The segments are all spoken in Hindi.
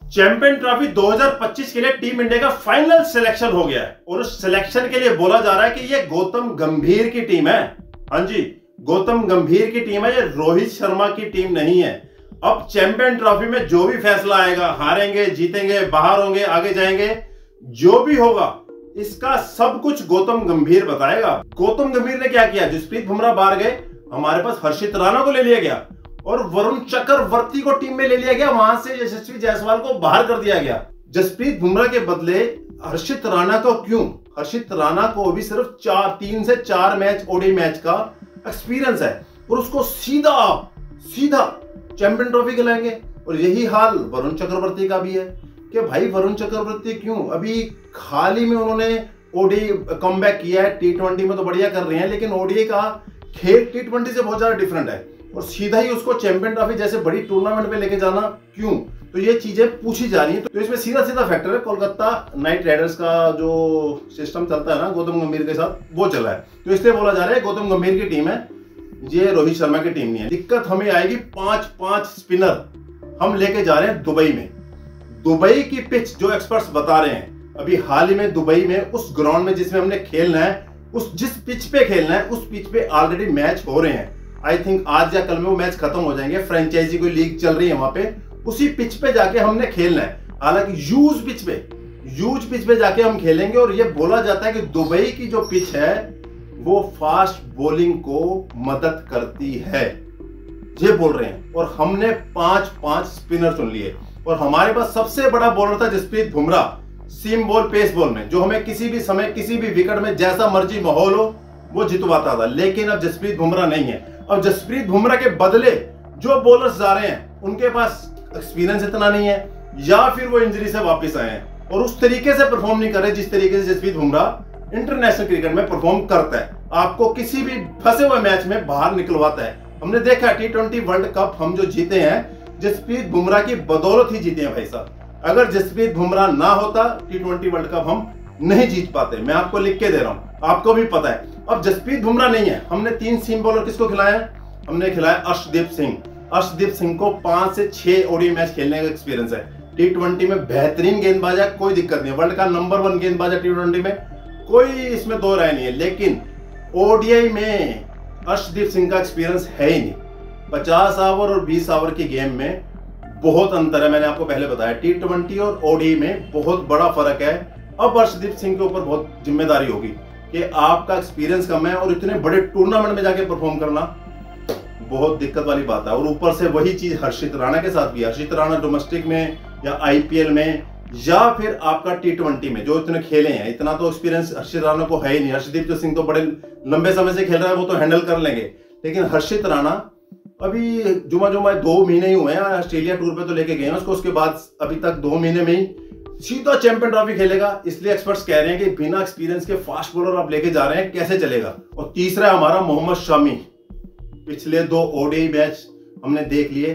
चैंपियन ट्रॉफी 2025 के लिए टीम इंडिया का फाइनल सिलेक्शन हो गया है और उस सिलेक्शन के लिए बोला जा रहा है कि ये गौतम गंभीर की टीम है। हाँ जी, गौतम गंभीर की टीम है, ये रोहित शर्मा की टीम नहीं है। अब चैंपियन ट्रॉफी में जो भी फैसला आएगा, हारेंगे, जीतेंगे, बाहर होंगे, आगे जाएंगे, जो भी होगा इसका सब कुछ गौतम गंभीर बताएगा। गौतम गंभीर ने क्या किया? जसप्रीत बुमराह बाहर गए, हमारे पास हर्षित राणा को ले लिया गया और वरुण चक्रवर्ती को टीम में ले लिया गया, वहां से यशस्वी जायसवाल को बाहर कर दिया गया। जसप्रीत बुमराह के बदले हर्षित राणा को क्यों? हर्षित राणा को भी सिर्फ 3 से 4 मैच ओडी मैच का एक्सपीरियंस है और उसको सीधा चैंपियन ट्रॉफी खिलाएंगे। और यही हाल वरुण चक्रवर्ती का भी है कि भाई वरुण चक्रवर्ती क्यों? अभी हाल ही में उन्होंने ओडी कमबैक किया है, T20 में तो बढ़िया कर रहे हैं, लेकिन ओडी का खेल T20 से बहुत ज्यादा डिफरेंट है और सीधा ही उसको चैंपियन ट्रॉफी जैसे बड़ी टूर्नामेंट में लेके जाना क्यों? तो ये चीजें पूछी जा रही हैं। तो इसमें सीधा फैक्टर है कोलकाता नाइट राइडर्स का जो सिस्टम चलता है ना गौतम गंभीर के साथ, वो चला है। तो इसलिए बोला जा रहा है गौतम गंभीर की टीम है, ये रोहित शर्मा की टीम नहीं है। दिक्कत हमें आएगी 5 स्पिनर हम लेके जा रहे हैं दुबई में। दुबई की पिच जो एक्सपर्ट्स बता रहे हैं, अभी हाल ही में दुबई में उस ग्राउंड में जिसमें हमने खेलना है, उस जिस पिच पे खेलना है, उस पिच पे ऑलरेडी मैच हो रहे हैं। आई थिंक आज या कल में वो मैच खत्म हो जाएंगे। फ्रेंचाइजी कोई लीग चल रही है वहां पे, उसी पिच पे जाके हमने खेलना है। हालांकि यूज पिच पे जाके हम खेलेंगे और ये बोला जाता है कि दुबई की जो पिच है वो फास्ट बॉलिंग को मदद करती है, ये बोल रहे हैं। और हमने 5 स्पिनर चुन लिए और हमारे पास सबसे बड़ा बॉलर था जसप्रीत बुमराह, सीम बॉल पेस बॉल में, जो हमें किसी भी समय किसी भी विकेट में जैसा मर्जी माहौल हो वो जितवाता था। लेकिन अब जसप्रीत बुमराह नहीं है। अब जसप्रीत बुमराह के बदले जो बॉलर्स जा रहे हैं उनके पास एक्सपीरियंस इतना नहीं है, या फिर वो इंजरी से वापस आए हैं और उस तरीके से परफॉर्म नहीं कर रहे जिस तरीके से जसप्रीत बुमराह इंटरनेशनल क्रिकेट में परफॉर्म करता है। आपको किसी भी फंसे हुए मैच में बाहर निकलवाता है। हमने देखा T20 वर्ल्ड कप हम जो जीते हैं जसप्रीत बुमराह की बदौलत ही जीते हैं भाई साहब। अगर जसप्रीत बुमराह ना होता T20 वर्ल्ड कप हम नहीं जीत पाते। मैं आपको लिख के दे रहा हूं, आपको भी पता है। अब जसप्रीत बुमराह नहीं है, हमने 3 सीम बॉलर किसको खिलाया? हमने खिलाया अर्शदीप सिंह। अर्शदीप सिंह को 5 से 6 ओडी मैच खेलने का एक्सपीरियंस है। T20 में बेहतरीन गेंदबाज है, कोई दिक्कत नहीं, वर्ल्ड का नंबर 1 गेंदबाज है T20 में, कोई इसमें दो राय नहीं है। लेकिन ओडीआई में अर्शदीप सिंह का एक्सपीरियंस है ही नहीं। 50 ओवर और 20 ओवर की गेम में बहुत अंतर है, मैंने आपको पहले बताया। T20 और ओडीआई में बहुत बड़ा फर्क है। अब अर्शदीप सिंह के ऊपर बहुत जिम्मेदारी होगी कि आपका एक्सपीरियंस कम है और इतने बड़े टूर्नामेंट में जाके परफॉर्म करना बहुत दिक्कत वाली बात है। और ऊपर से वही चीज हर्षित राणा के साथ भी। हर्षित राणा डोमेस्टिक में या आईपीएल में या फिर आपका T20 में जो इतने खेले हैं, इतना तो एक्सपीरियंस हर्षित राणा को है ही नहीं। हर्षदीप सिंह तो बड़े लंबे समय से खेल रहा है, वो तो हैंडल कर लेंगे। लेकिन हर्षित राणा अभी जुमा 2 महीने ही हुए हैं, ऑस्ट्रेलिया टूर पे तो लेके गए हैं उसको, उसके बाद अभी तक 2 महीने में ही सीधा चैंपियन ट्रॉफी खेलेगा। इसलिए एक्सपर्ट्स कह रहे हैं कि बिना एक्सपीरियंस के फास्ट बॉलर आप लेके जा रहे हैं, कैसे चलेगा? और तीसरा हमारा मोहम्मद शमी। पिछले 2 ओडीआई मैच हमने देख लिए,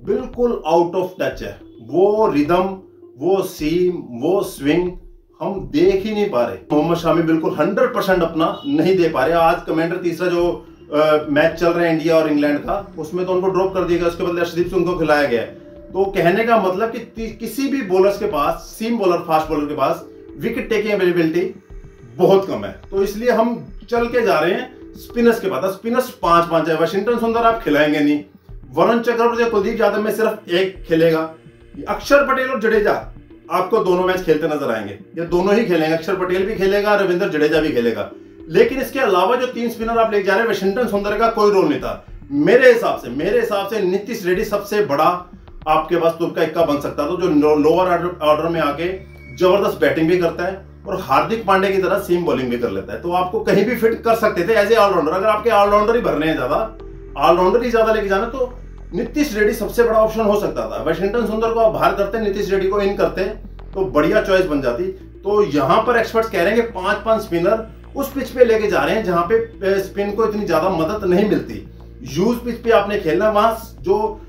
बिल्कुल आउट ऑफ टच है। वो रिदम, वो सीम, वो स्विंग हम देख ही नहीं पा रहे। मोहम्मद शमी बिल्कुल 100% अपना नहीं दे पा रहे। आज कमेंडर तीसरा जो मैच चल रहा है इंडिया और इंग्लैंड का, उसमें तो उनको ड्रॉप कर दिया गया, उसके बदले अर्शदीप सिंह को खिलाया गया है। तो कहने का मतलब कि किसी भी बॉलर्स के पास, सीम बॉलर, फास्ट बॉलर के पास विकेट टेकिंग अवेलेबिलिटी बहुत कम है। तो इसलिए हम चल के जा रहे हैं स्पिनर्स के पास। स्पिनर्स 5 है। वाशिंगटन सुंदर आप खिलाएंगे नहीं, वरुण चक्रवर्ती, कुलदीप यादव में सिर्फ एक खेलेगा। अक्षर पटेल और जडेजा आपको दोनों मैच खेलते नजर आएंगे, ये दोनों ही खेलेंगे। अक्षर पटेल भी खेलेगा, रविंद्र जडेजा भी खेलेगा। लेकिन इसके अलावा जो 3 स्पिनर आप लेके जा रहे हैं, वाशिंगटन सुंदर का कोई रोल नहीं था मेरे हिसाब से। नीतीश रेड्डी सबसे बड़ा आपके पास तुर्का इक्का बन सकता था, जो लोअर ऑर्डर में आके जबरदस्त बैटिंग भी करता है और हार्दिक पांडे की तरह सीम बॉलिंग भी कर लेता है। तो आपको कहीं भी फिट कर सकते थे एज ए ऑलराउंडर। अगर आपके ऑलराउंडर ही भरने हैं, ऑलराउंडर ही ज्यादा लेके जाना, तो नीतीश रेड्डी सबसे बड़ा ऑप्शन हो सकता था। वाशिंगटन सुंदर को आप बाहर करते, नीतीश रेड्डी को इन करते तो बढ़िया चॉइस बन जाती। तो यहां पर एक्सपर्ट्स कह रहे हैं कि 5 स्पिनर उस पिच पे लेके जा रहे हैं जहां पे स्पिन को इतनी ज्यादा मदद नहीं मिलती। यूज पिच पे आपने खेलना, वहां जो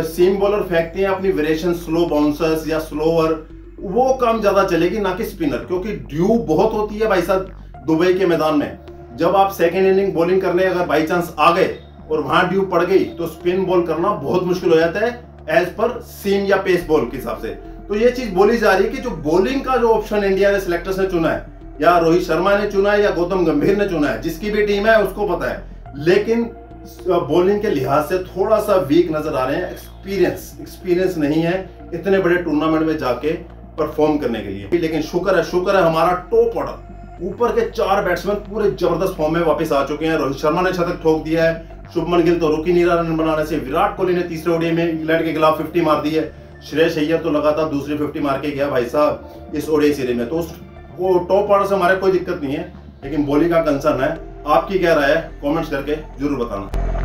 सीम बॉलर फेंकते हैं अपनी वेरिएशन, स्लो बाउंसर्स या स्लोअर, वो काम ज्यादा चलेगी, ना कि स्पिनर, क्योंकि ड्यू बहुत होती है भाई साहब दुबई के मैदान में। जब आप सेकेंड इनिंग बॉलिंग करने अगर बाई चांस आ गए और वहां ड्यू पड़ गई तो स्पिन बॉल करना बहुत मुश्किल हो जाता है। एज पर सीम या पेस बॉल के हिसाब से। तो ये चीज बोली जा रही है कि जो बॉलिंग का जो ऑप्शन इंडिया ने सिलेक्टर्स ने चुना है, या रोहित शर्मा ने चुना है या गौतम गंभीर ने चुना है, जिसकी भी टीम है उसको पता है, लेकिन बॉलिंग के लिहाज से थोड़ा सा वीक नजर आ रहे हैं। एक्सपीरियंस नहीं है इतने बड़े टूर्नामेंट में जाके परफॉर्म करने के लिए। लेकिन शुक्र है हमारा टॉप ऑर्डर, ऊपर के 4 बैट्समैन पूरे जबरदस्त फॉर्म में वापस आ चुके हैं। रोहित शर्मा ने शतक ठोक दिया है, शुभमन गिल तो रुक ही नहीं रहा रन बनाने से, विराट कोहली ने तीसरे ओडीआई में इंग्लैंड के खिलाफ 50 मार दी है, श्रेयस अय्यर तो लगातार दूसरी 50 मार के गया भाई साहब इस ओडीआई सीरीज में। तो वो टॉप ऑर्डर से हमारे कोई दिक्कत नहीं है, लेकिन बॉलिंग का कंसर्न है। आपकी क्या राय है कमेंट्स करके जरूर बताना।